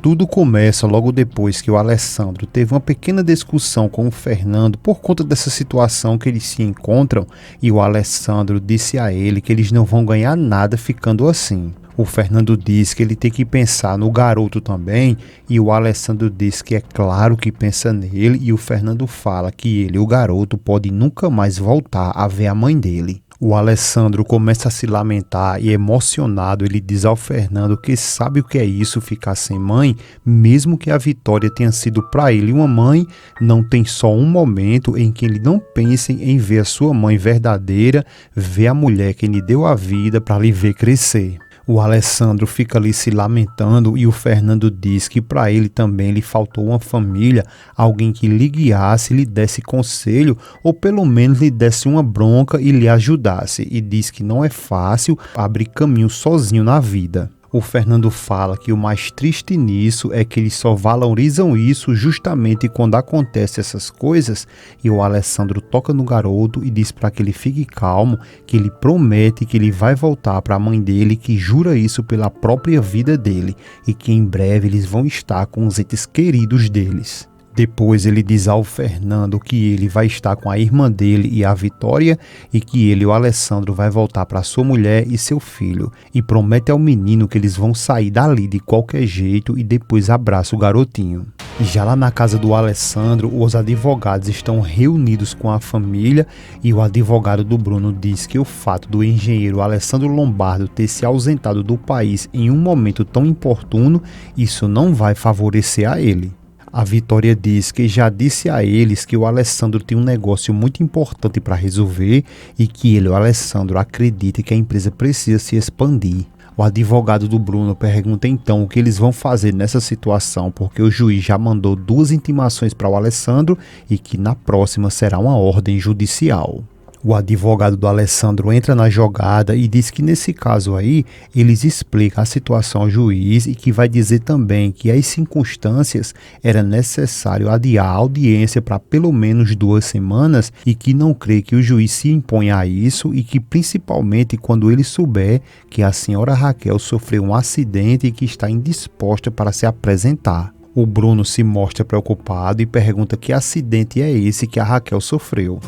Tudo começa logo depois que o Alessandro teve uma pequena discussão com o Fernando por conta dessa situação que eles se encontram, e o Alessandro disse a ele que eles não vão ganhar nada ficando assim. O Fernando diz que ele tem que pensar no garoto também, e o Alessandro diz que é claro que pensa nele, e o Fernando fala que ele, o garoto, pode nunca mais voltar a ver a mãe dele. O Alessandro começa a se lamentar e, emocionado, ele diz ao Fernando que sabe o que é isso, ficar sem mãe, mesmo que a Vitória tenha sido para ele uma mãe, não tem só um momento em que ele não pense em ver a sua mãe verdadeira, ver a mulher que lhe deu a vida para lhe ver crescer. O Alessandro fica ali se lamentando e o Fernando diz que para ele também lhe faltou uma família, alguém que lhe guiasse, lhe desse conselho ou pelo menos lhe desse uma bronca e lhe ajudasse, e diz que não é fácil abrir caminho sozinho na vida. O Fernando fala que o mais triste nisso é que eles só valorizam isso justamente quando acontecem essas coisas, e o Alessandro toca no garoto e diz para que ele fique calmo, que ele promete que ele vai voltar para a mãe dele, que jura isso pela própria vida dele, e que em breve eles vão estar com os entes queridos deles. Depois ele diz ao Fernando que ele vai estar com a irmã dele e a Vitória, e que ele, o Alessandro, vai voltar para sua mulher e seu filho, e promete ao menino que eles vão sair dali de qualquer jeito, e depois abraça o garotinho. Já lá na casa do Alessandro, os advogados estão reunidos com a família, e o advogado do Bruno diz que o fato do engenheiro Alessandro Lombardo ter se ausentado do país em um momento tão importuno, isso não vai favorecer a ele. A Vitória diz que já disse a eles que o Alessandro tem um negócio muito importante para resolver e que ele, o Alessandro, acredita que a empresa precisa se expandir. O advogado do Bruno pergunta então o que eles vão fazer nessa situação, porque o juiz já mandou 2 intimações para o Alessandro e que na próxima será uma ordem judicial. O advogado do Alessandro entra na jogada e diz que nesse caso aí, eles explicam a situação ao juiz e que vai dizer também que as circunstâncias era necessário adiar a audiência para pelo menos 2 semanas e que não crê que o juiz se imponha a isso, e que principalmente quando ele souber que a senhora Raquel sofreu um acidente e que está indisposta para se apresentar. O Bruno se mostra preocupado e pergunta que acidente é esse que a Raquel sofreu.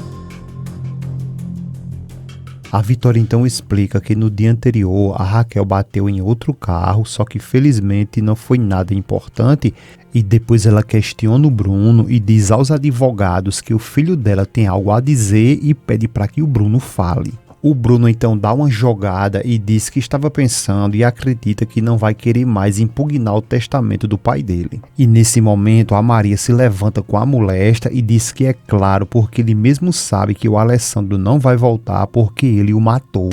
A Vitória então explica que no dia anterior a Raquel bateu em outro carro, só que felizmente não foi nada importante, e depois ela questiona o Bruno e diz aos advogados que o filho dela tem algo a dizer e pede para que o Bruno fale. O Bruno então dá uma jogada e diz que estava pensando e acredita que não vai querer mais impugnar o testamento do pai dele. E nesse momento a Maria se levanta com a molesta e diz que é claro porque ele mesmo sabe que o Alessandro não vai voltar porque ele o matou.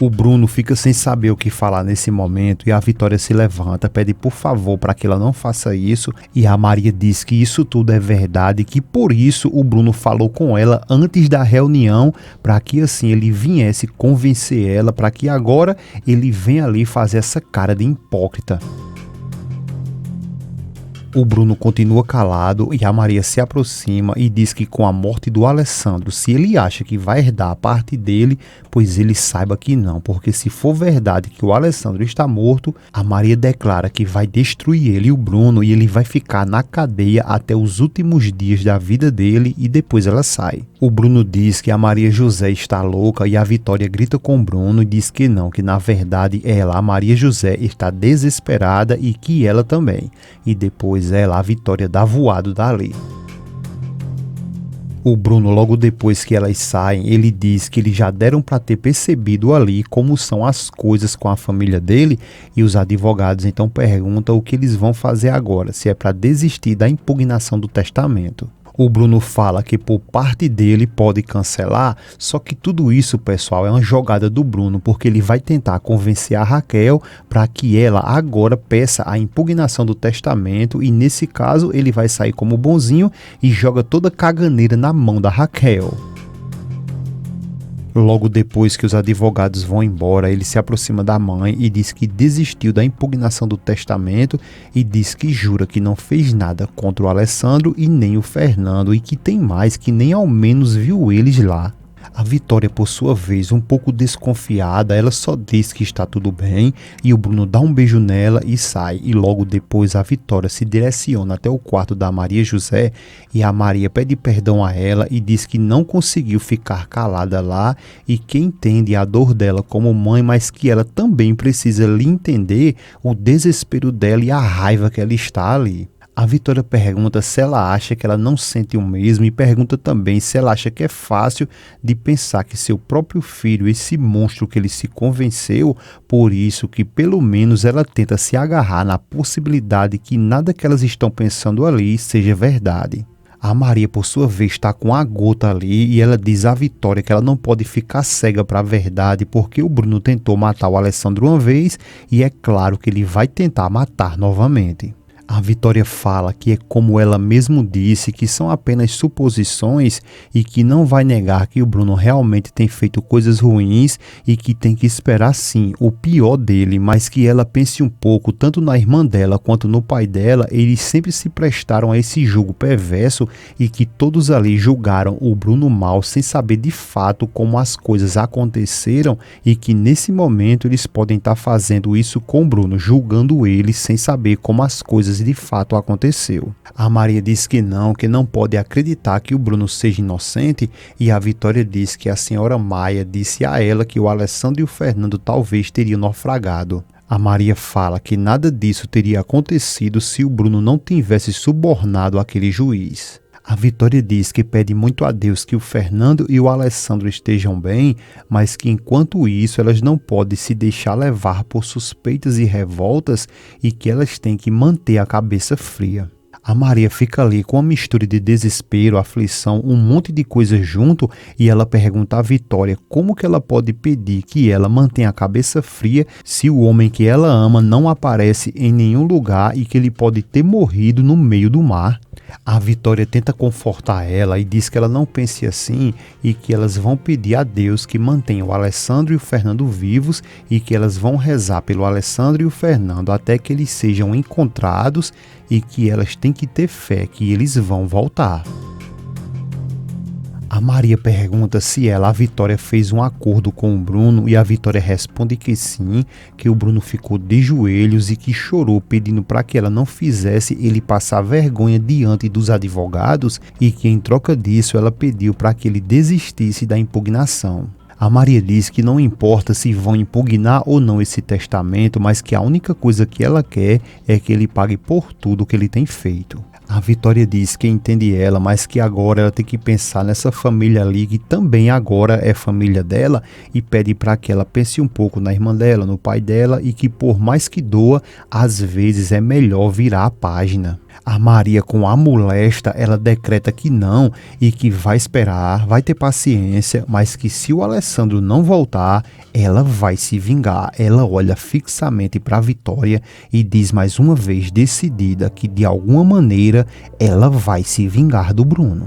O Bruno fica sem saber o que falar nesse momento e a Vitória se levanta, pede por favor para que ela não faça isso, e a Maria diz que isso tudo é verdade e que por isso o Bruno falou com ela antes da reunião, para que assim ele viesse convencer ela, para que agora ele venha ali fazer essa cara de hipócrita. O Bruno continua calado e a Maria se aproxima e diz que com a morte do Alessandro, se ele acha que vai herdar a parte dele, pois ele saiba que não, porque se for verdade que o Alessandro está morto, a Maria declara que vai destruir ele e o Bruno, e ele vai ficar na cadeia até os últimos dias da vida dele, e depois ela sai. O Bruno diz que a Maria José está louca e a Vitória grita com o Bruno e diz que não, que na verdade ela, a Maria José, está desesperada e que ela também. E depois ela, a Vitória, dá voado dali. O Bruno, logo depois que elas saem, ele diz que eles já deram para ter percebido ali como são as coisas com a família dele, e os advogados então perguntam o que eles vão fazer agora, se é para desistir da impugnação do testamento. O Bruno fala que por parte dele pode cancelar, só que tudo isso, pessoal, é uma jogada do Bruno, porque ele vai tentar convencer a Raquel para que ela agora peça a impugnação do testamento, e nesse caso ele vai sair como bonzinho e joga toda a caganeira na mão da Raquel. Logo depois que os advogados vão embora, ele se aproxima da mãe e diz que desistiu da impugnação do testamento e diz que jura que não fez nada contra o Alessandro e nem o Fernando, e que tem mais, que nem ao menos viu eles lá. A Vitória, por sua vez, um pouco desconfiada, ela só diz que está tudo bem e o Bruno dá um beijo nela e sai. E logo depois a Vitória se direciona até o quarto da Maria José e a Maria pede perdão a ela e diz que não conseguiu ficar calada lá e que entende a dor dela como mãe, mas que ela também precisa lhe entender o desespero dela e a raiva que ela está ali. A Vitória pergunta se ela acha que ela não sente o mesmo e pergunta também se ela acha que é fácil de pensar que seu próprio filho, esse monstro que ele se convenceu, por isso que pelo menos ela tenta se agarrar na possibilidade que nada que elas estão pensando ali seja verdade. A Maria, por sua vez, está com a gota ali e ela diz à Vitória que ela não pode ficar cega para a verdade porque o Bruno tentou matar o Alessandro uma vez e é claro que ele vai tentar matar novamente. A Vitória fala que é como ela mesmo disse, que são apenas suposições e que não vai negar que o Bruno realmente tem feito coisas ruins e que tem que esperar sim o pior dele, mas que ela pense um pouco tanto na irmã dela quanto no pai dela, eles sempre se prestaram a esse julgo perverso e que todos ali julgaram o Bruno mal sem saber de fato como as coisas aconteceram e que nesse momento eles podem estar fazendo isso com o Bruno, julgando ele sem saber como as coisas de fato aconteceu. A Maria diz que não pode acreditar que o Bruno seja inocente e a Vitória diz que a senhora Maia disse a ela que o Alessandro e o Fernando talvez teriam naufragado. A Maria fala que nada disso teria acontecido se o Bruno não tivesse subornado aquele juiz. A Vitória diz que pede muito a Deus que o Fernando e o Alessandro estejam bem, mas que enquanto isso elas não podem se deixar levar por suspeitas e revoltas e que elas têm que manter a cabeça fria. A Maria fica ali com uma mistura de desespero, aflição, um monte de coisas junto e ela pergunta à Vitória como que ela pode pedir que ela mantenha a cabeça fria se o homem que ela ama não aparece em nenhum lugar e que ele pode ter morrido no meio do mar. A Vitória tenta confortar ela e diz que ela não pense assim e que elas vão pedir a Deus que mantenha o Alessandro e o Fernando vivos e que elas vão rezar pelo Alessandro e o Fernando até que eles sejam encontrados e que elas têm que ter fé que eles vão voltar. A Maria pergunta se a Vitória, fez um acordo com o Bruno e a Vitória responde que sim, que o Bruno ficou de joelhos e que chorou pedindo para que ela não fizesse ele passar vergonha diante dos advogados e que em troca disso ela pediu para que ele desistisse da impugnação. A Maria diz que não importa se vão impugnar ou não esse testamento, mas que a única coisa que ela quer é que ele pague por tudo que ele tem feito. A Vitória diz que entende ela, mas que agora ela tem que pensar nessa família ali, que também agora é família dela, e pede para que ela pense um pouco na irmã dela, no pai dela, e que por mais que doa, às vezes é melhor virar a página. A Maria, com a molesta, ela decreta que não e que vai esperar, vai ter paciência, mas que se o Alessandro não voltar, ela vai se vingar. Ela olha fixamente para a Vitória e diz mais uma vez decidida que de alguma maneira ela vai se vingar do Bruno.